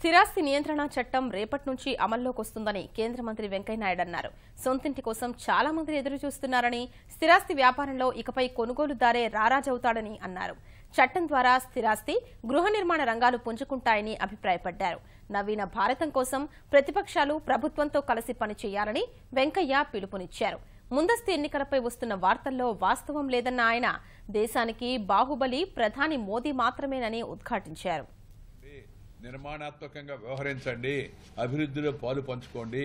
స్థిరాస్తి నియంత్రణ చట్టం రేపటి నుంచి అమల్లోకి వస్తుందని కేంద్ర మంత్రి వెంకయ్యనాయుడు అన్నారు. సొంతింటి కోసం చాలా మంది ఎదురు చూస్తున్నారని, స్థిరాస్తి వ్యాపారంలో ఇకపై కొనుగోలుదారే రారాజవుతాడని అన్నారు. చట్టం ద్వారా స్థిరాస్తి, గృహ నిర్మాణ రంగాలు పుంజుకుంటాయని అభిప్రాయపడ్డారు. నవీన భారతం కోసం ప్రతిపక్షాలు ప్రభుత్వంతో కలిసి పనిచేయాలని వెంకయ్య పిలుపునిచ్చారు. ముందస్తు ఎన్నికలపై వస్తున్న వార్తల్లో వాస్తవం లేదన్న ఆయన దేశానికి బాహుబలి ప్రధాని మోదీ మాత్రమేనని ఉద్ఘాటించారు. నిర్మాణాత్మకంగా వ్యవహరించండి, అభివృద్ధిలో పాలు పంచుకోండి,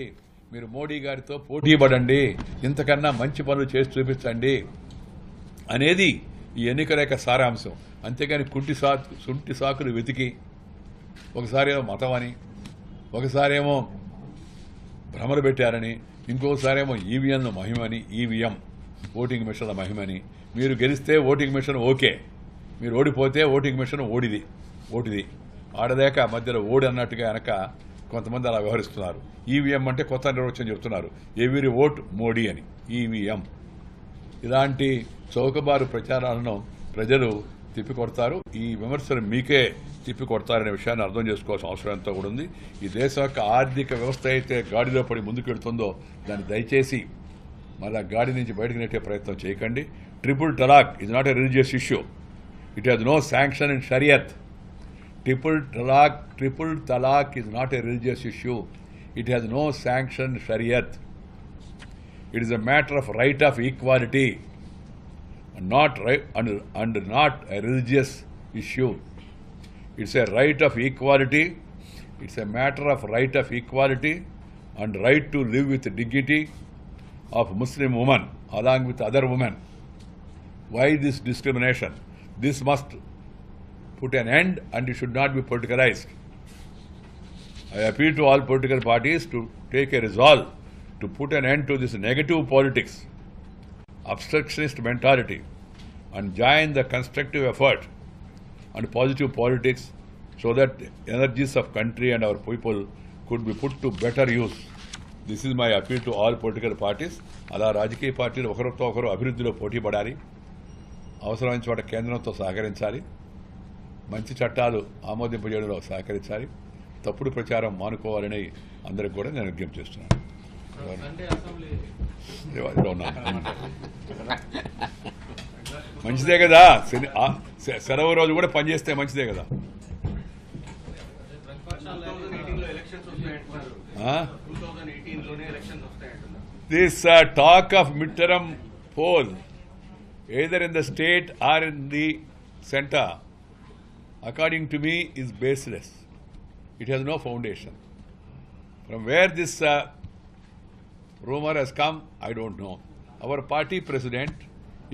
మీరు మోడీ గారితో పోటీ పడండి, ఇంతకన్నా మంచి పనులు చేసి చూపించండి అనేది ఈ ఎన్నికల యొక్క సారాంశం. అంతేగాని సుంటి సాకులు వెతికి ఒకసారి ఏమో మతం అని, ఒకసారేమో భ్రమలు పెట్టారని, ఇంకోసారేమో ఈవీఎంల మహిమని, ఈవీఎం ఓటింగ్ మిషన్ల మహిమని, మీరు గెలిస్తే ఓటింగ్ మిషన్ ఓకే, మీరు ఓడిపోతే ఓటింగ్ మిషన్ ఓటిది ఆడలేక మధ్యలో ఓడి అన్నట్టుగా వెనక కొంతమంది అలా వ్యవహరిస్తున్నారు. ఈవీఎం అంటే కొత్త నిర్వచనం చెప్తున్నారు, ఎవరి ఓట్ మోడీ అని. ఈవీఎం ఇలాంటి చౌకబారు ప్రచారాలను ప్రజలు తిప్పికొడతారు. ఈ విమర్శలు మీకే తిప్పికొడతారనే విషయాన్ని అర్థం చేసుకోవాల్సిన అవసరం ఎంతో కూడా ఉంది. ఈ దేశం యొక్క ఆర్థిక వ్యవస్థ అయితే గాడిలో పడి ముందుకు వెళుతుందో దాన్ని దయచేసి మళ్ళా గాడి నుంచి బయటకు నెట్టే ప్రయత్నం చేయకండి. Triple talaq is not a religious issue. It has no sanction in Shariat. Triple talaq is not a religious issue. It has no sanction in Shariat. It is a matter of right of equality and not a religious issue. It's a right of equality. It's a matter of right of equality and right to live with dignity of Muslim women along with other women. Why this discrimination? This must put an end and it should not be politicized. I appeal to all political parties to take a resolve to put an end to this negative politics, obstructionist mentality, and join the constructive effort and positive politics so that energies of country and our people could be put to better use. This is my appeal to all political parties. అలా రాజకీయ పార్టీలు ఒకరితో ఒకరు అభివృద్ధిలో పోటీ పడాలి, అవసరమైన చోట కేంద్రంతో సహకరించాలి, మంచి చట్టాలు ఆమోదింపజేయడంలో సహకరించాలి, తప్పుడు ప్రచారం మానుకోవాలని అందరికి కూడా నేను విజ్ఞప్తి చేస్తున్నాను. మంచిదే కదా, సెలవు రోజు కూడా పనిచేస్తే మంచిదే కదా. This talk of mid term poll either in the state or in the center, according to me, is baseless. It has no foundation. From where this rumor has come, I don't know. Our party president,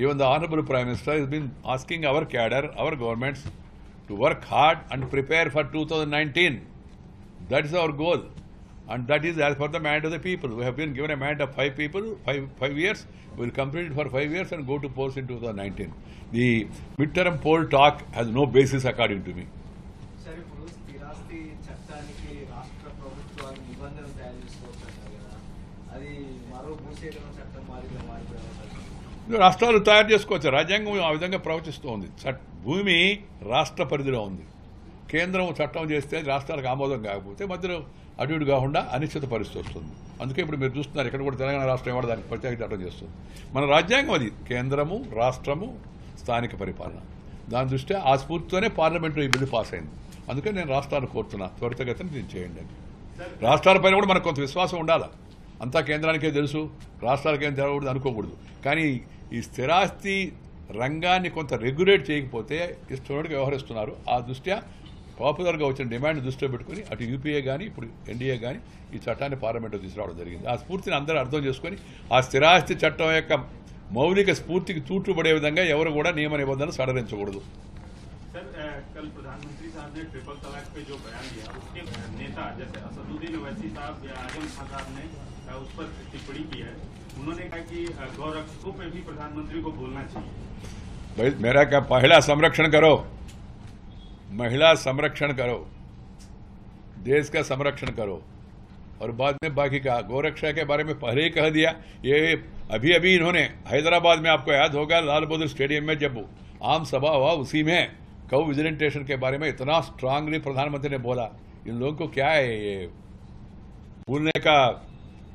even the Honorable Prime Minister, has been asking our cadre, our governments, to work hard and prepare for 2019. That is our goal. And that is as per the mandate of the people. We have been given a mandate of 5 years. We will complete it for 5 years and go to polls in 2019. The midterm poll talk has no basis according to me. Sir, ఇప్పుడు స్థిరాస్తి చట్టానికి రాష్ట్ర ప్రభుత్వాలు నిబంధనలు తయారు చేసుకోవచ్చు కదా, అది మరో భూసేకరణ చట్టం మాదిరిగా మారిపోయే రాష్ట్రాలు తయారు చేసుకోవచ్చు. రాజ్యాంగం ఆ విధంగా ప్రవచిస్తోంది. భూమి రాష్ట్ర పరిధిలో ఉంది. కేంద్రం చట్టం చేస్తే రాష్ట్రాలకు ఆమోదం కాకపోతే మధ్యలో అటు ఇటు కాకుండా అనిశ్చిత పరిస్థితి వస్తుంది. అందుకే ఇప్పుడు మీరు చూస్తున్నారు, ఇక్కడ కూడా తెలంగాణ రాష్ట్రం ఏమో దానికి ప్రత్యేక చట్టం చేస్తుంది. మన రాజ్యాంగం అది కేంద్రము, రాష్ట్రము, స్థానిక పరిపాలన. దాని దృష్ట్యా ఆ స్ఫూర్తితోనే పార్లమెంట్లో ఈ బిల్లు పాస్ అయింది. అందుకే నేను రాష్ట్రాలు కోరుతున్నా, త్వరితగతిని దీన్ని చేయండి అని. రాష్ట్రాలపైన కూడా మనకు కొంత విశ్వాసం ఉండాలి. అంతా కేంద్రానికే తెలుసు, రాష్ట్రాలకేం తెలవకూడదు అనుకోకూడదు. కానీ ఈ స్థిరాస్తి రంగాన్ని కొంత రెగ్యులేట్ చేయకపోతే ఇష్టంగా వ్యవహరిస్తున్నారు. ఆ దృష్ట్యా పాపులర్గా వచ్చిన డిమాండ్ దృష్టిలో పెట్టుకుని అటు యూపీఏ కానీ ఇప్పుడు ఎన్డీఏ కానీ ఈ చట్టాన్ని పార్లమెంట్లో తీసుకురావడం జరిగింది. ఆ స్ఫూర్తిని అందరూ అర్థం చేసుకుని ఆ స్థిరాస్తి చట్టం యొక్క మౌలిక స్ఫూర్తికి తూట్లు పడే విధంగా ఎవరు కూడా నియమ నిబంధనలు సడలించకూడదు. मेरा क्या पहला संरक्षण करो, महिला संरक्षण करो, देश का संरक्षण करो और बाद में बाकी का गौरक्षा के बारे में पहले ही कह दिया। ये अभी अभी इन्होंने हैदराबाद में, आपको याद होगा, लाल बहादुर स्टेडियम में जब आम सभा हुआ उसी में कौ विजिलेंटेशन के बारे में इतना स्ट्रांगली प्रधानमंत्री ने बोला इन लोगों को क्या है, ये भूलने का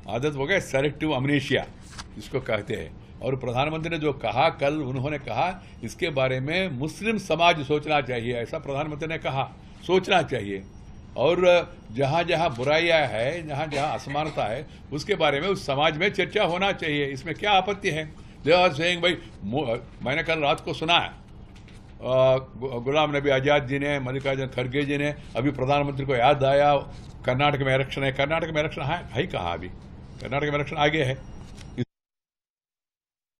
आदत हो गया, सेलेक्टिव अमनेशिया इसको कहते हैं। और प्रधानमंत्री ने जो कहा कल, उन्होंने कहा इसके बारे में मुस्लिम समाज सोचना चाहिए, ऐसा प्रधानमंत्री ने कहा, सोचना चाहिए। और जहां जहां बुराइयां है, जहां जहां असमानता है, उसके बारे में उस समाज में चर्चा होना चाहिए। इसमें क्या आपत्ति है? दे आर सेइंग भाई, मैंने कल रात को सुना है गुलाम नबी आजाद जी ने, मल्लिकार्जुन खड़गे जी ने, अभी प्रधानमंत्री को याद आया कर्नाटक में इलेक्शन है। कर्नाटक में इलेक्शन है ही कहा? अभी कर्नाटक में इलेक्शन आगे है।